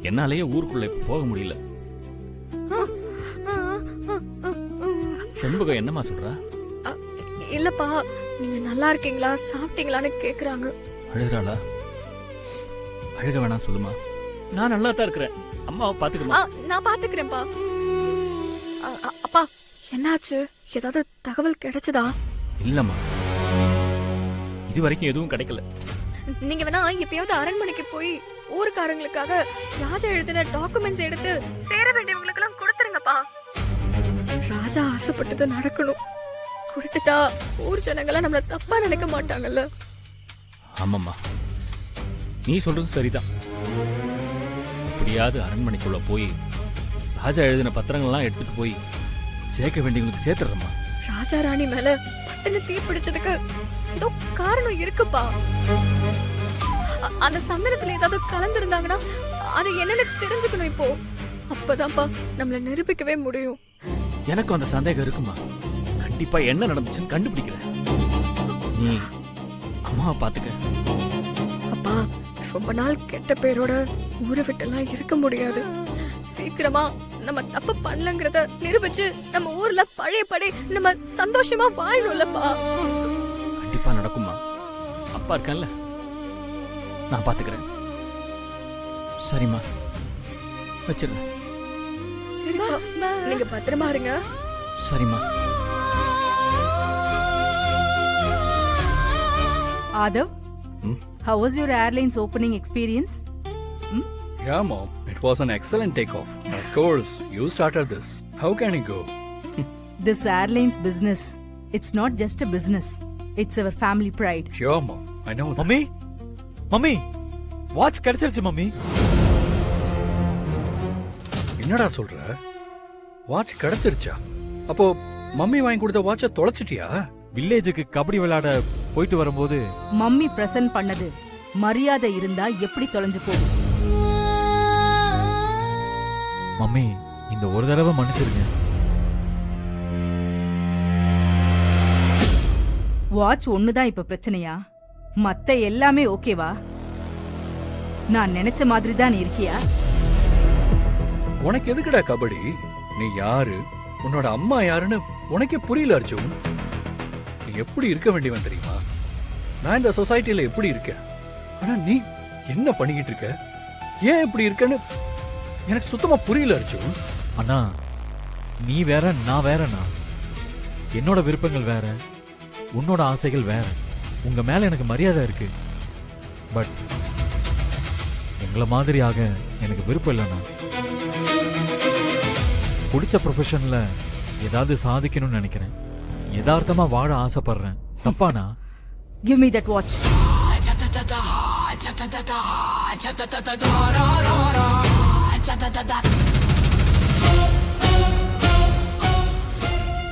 என்னாலேயே ஊருக்குள்ள இப்ப போக முடியல. செண்பகம் என்னம்மா சொல்றா? இல்லப்பா, நீங்க நல்லா இருக்கீங்களா சாப்பிட்டீங்களான்னு கேக்குறாங்க. அழுகிறாளா? அழுக வேணாம் சொல்லுமா. நான் நல்லா தான் இருக்கிறேன். அம்மாவை பாத்துக்கமா. நான் பாத்துக்கிறேன்ப்பா. அப்பா என்னாச்சு? ஏதாவது தகவல் கிடைச்சதா? இல்லம்மா, இது வரைக்கும் எதுவும் கிடைக்கல. நீங்க வேணா எப்பயாவது அரண்மனைக்கு போய் ஊருக்காரங்களுக்காக ராஜா எழுதின டாக்குமெண்ட்ஸ் எடுத்து சேர வேண்டியவங்களுக்கு எல்லாம் கொடுத்துருங்கப்பா. ராஜா ஆசைப்பட்டது நடக்கணும். கொடுத்துட்டா ஊர் ஜனங்களா நம்மள தப்பா நினைக்க மாட்டாங்கல்ல. ஆமாம்மா, நீ சொல்றது சரிதான். எப்படியாவது அரண்மனைக்குள்ள போய் ராஜா எழுதின பத்திரங்கள்லாம் எடுத்துட்டு போய் சேர்க்க வேண்டியவங்களுக்கு சேர்த்துறமா. ராஜா ராணி மேல பட்டுன்னு தீ பிடிச்சதுக்கு ஏதோ காரணம் இருக்குப்பா. அந்த சந்தனத்துல ஏதாவது கலந்துருந்தாங்கன்னா அது என்னன்னு தெரிஞ்சுக்கணும் இப்போ. அப்பதான்ப்பா நம்மள நிரூபிக்கவே முடியும். எனக்கும் அந்த சந்தேகம் இருக்குமா. கண்டிப்பா என்ன நடந்துச்சுன்னு கண்டுபிடிக்கிறேன். நீ அம்மாவை பாத்துக்க. அப்பா, ரொம்ப நாள் கெட்ட பேரோட ஊரை விட்டெல்லாம் இருக்க முடியாது. சீக்கிரமா நம்ம தப்பு பண்ணலங்கிறத நிரூபிச்சு நம்ம ஊர்ல பழையபடி நம்ம சந்தோஷமா வாழணும்லப்பா. கண்டிப்பா நடக்குமா. அப்பா இருக்கேன்ல, நான் பாத்துக்கிறேன். சரிம்மா, வச்சிருங்க. சரிப்பா, நீங்க பத்திரமா இருங்க. சரிம்மா. Adav, how was your airline's opening experience? Yeah, Mom. It was an excellent takeoff. Of course, you started this. How can it go? This airline's business, it's not just a business. It's our family pride. Sure, Mom. I know that. Mummy mummy watch கிடைச்சிருச்சு mummy. என்னடா சொல்ற? Watch கிடைச்சிருச்சா? அப்போ mummy வாங்கி கொடுத்த வாட்சை தொலைச்சிட்டியா? வில்லேஜுக்கு கபடி விளையாட போயிட்டு வரும்போது மம்மி பிரசன்ட் பண்ணது மரியாதை இருந்தா எப்படி தொலைஞ்சு போகும்? மம்மி இந்த ஒரு தடவை மன்னிச்சிருங்க. வாட்ச் ஒண்ணுதான் இப்ப பிரச்சனையா? மத்த எல்லாமே ஓகேவா? நான் நினைச்ச மாதிரி தான் நீ இருக்கியா? உனக்கு எதுக்குடா கபடி? நீ யாரு, உன்னோட அம்மா யாருன்னு உனக்கே புரியல அர்ஜுன். நீ எப்படி இருக்க வேண்டியவன் தெரியுமா? நான் இந்த சொசைட்டில எப்படி இருக்கேன், ஆனா நீ என்ன பண்ணிக்கிட்டு இருக்க, ஏன் இப்படி இருக்கன்னு எனக்கு சுத்தமா புரியல அர்ஜுன். அண்ணா நீ வேற நான் வேறண்ணா. என்னோட விருப்பங்கள் வேற, உன்னோட ஆசைகள் வேற. உங்க மேல எனக்கு மரியாதை இருக்கு, பட் உங்களை மாதிரியாக எனக்கு விருப்பம் இல்லைண்ணா. பிடிச்ச ப்ரொஃபஷன்ல ஏதாவது சாதிக்கணும்னு நினைக்கிறேன். யதார்த்தமா வாழ ஆசைப்படுறேன். தப்பானா? Give me that watch.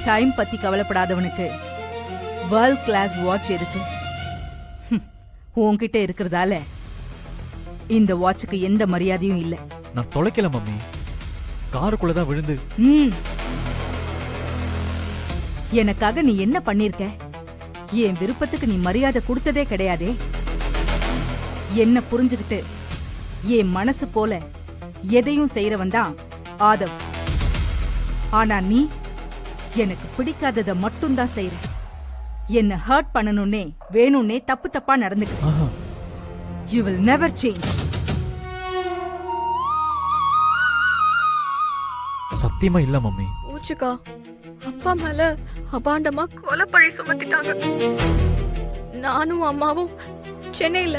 Time பத்தி கவலைப்படாதவனுக்கு வேர்ல்ட் கிளாஸ் வாட்ச் இருக்கு. உன்கிட்ட இருக்கிறதால இந்த வாட்சுக்கு எந்த மரியாதையும் இல்ல. நான் தொலைக்கல மம்மி, காருக்குள்ளதான் விழுந்து. எனக்காக நீ என்ன பண்ணிருக்க? என் விருப்பத்துக்கு நீ மரியாதை கொடுத்ததே கிடையாதே. என்ன புரிஞ்சுகிட்டு என் மனசு போல எதையும் செய்யறவன் தான் ஆதவ். ஆனா நீ எனக்கு பிடிக்காதத மட்டும் தான் செய்யற. என்ன ஹர்ட் பண்ணணும்னே வேணும்னே தப்பு தப்பா நடந்துக்க. You will never change. சத்தியமா இல்ல மம்மி. ஊச்சுக்கா, அப்பா மேல அபாண்டமா கொலைப்பழி சுமத்திட்டாங்க. நானும் அம்மாவும் சென்னையில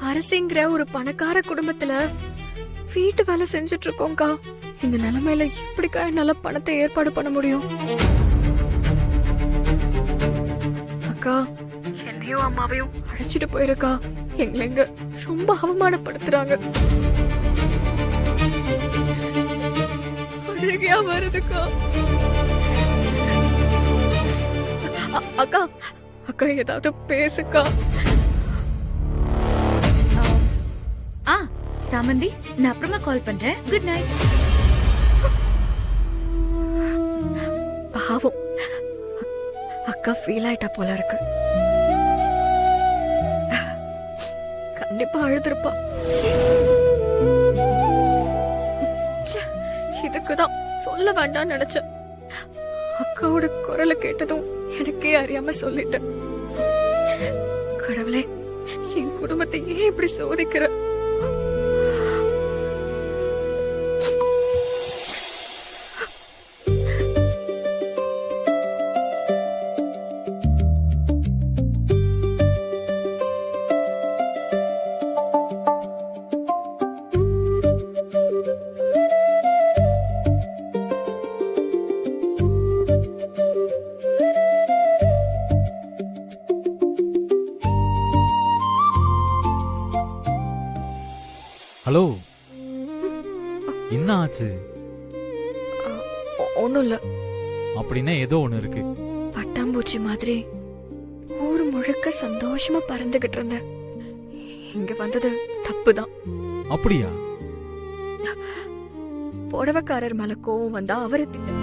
அரசிங்கிற ஒரு பணக்கார குடும்பத்துல வீட்டு வேலை செஞ்சுட்டு இருக்கோம்க்கா. இந்த நிலைமையில எப்படிக்கா என்னால பணத்தை ஏற்பாடு பண்ண முடியும்? அக்கா, என்னையும் அம்மாவையும் அழைச்சிட்டு போயிருக்கா. எங்களை இங்க ரொம்ப அவமானப்படுத்துறாங்க. அழுகையா வருதுக்கா. அக்கா அக்கா ஏதாவது பேசுக்கா. சாமந்தி, நான் அப்புறமா கால் பண்றேன். Good night. பாவம், அக்கா ஃபீல் ஆயிட்டா போல இருக்கு. கண்டிப்பா அழுதுருப்பா. அதுக்கு தான் சொல்ல வேண்டாம்னு நினைச்சேன். அக்காவோட குரலை கேட்டதும் எனக்கே அறியாம சொல்லிட்டேன். கடவுளே, என் குடும்பத்தை ஏன் இப்படி சோதிக்கிற? ஹலோ, என்ன ஆச்சு? ஒண்ணும் இல்ல. அப்படின்னா ஏதோ ஒண்ணு இருக்கு. பட்டாம்பூச்சி மாதிரி ஊர் முழுக்க சந்தோஷமா பறந்துகிட்டு இருந்தேன். இங்க வந்தது தப்புதான். அப்படியா? புடவைக்காரர் மேல கோவம் வந்தா அவரை திட்டு.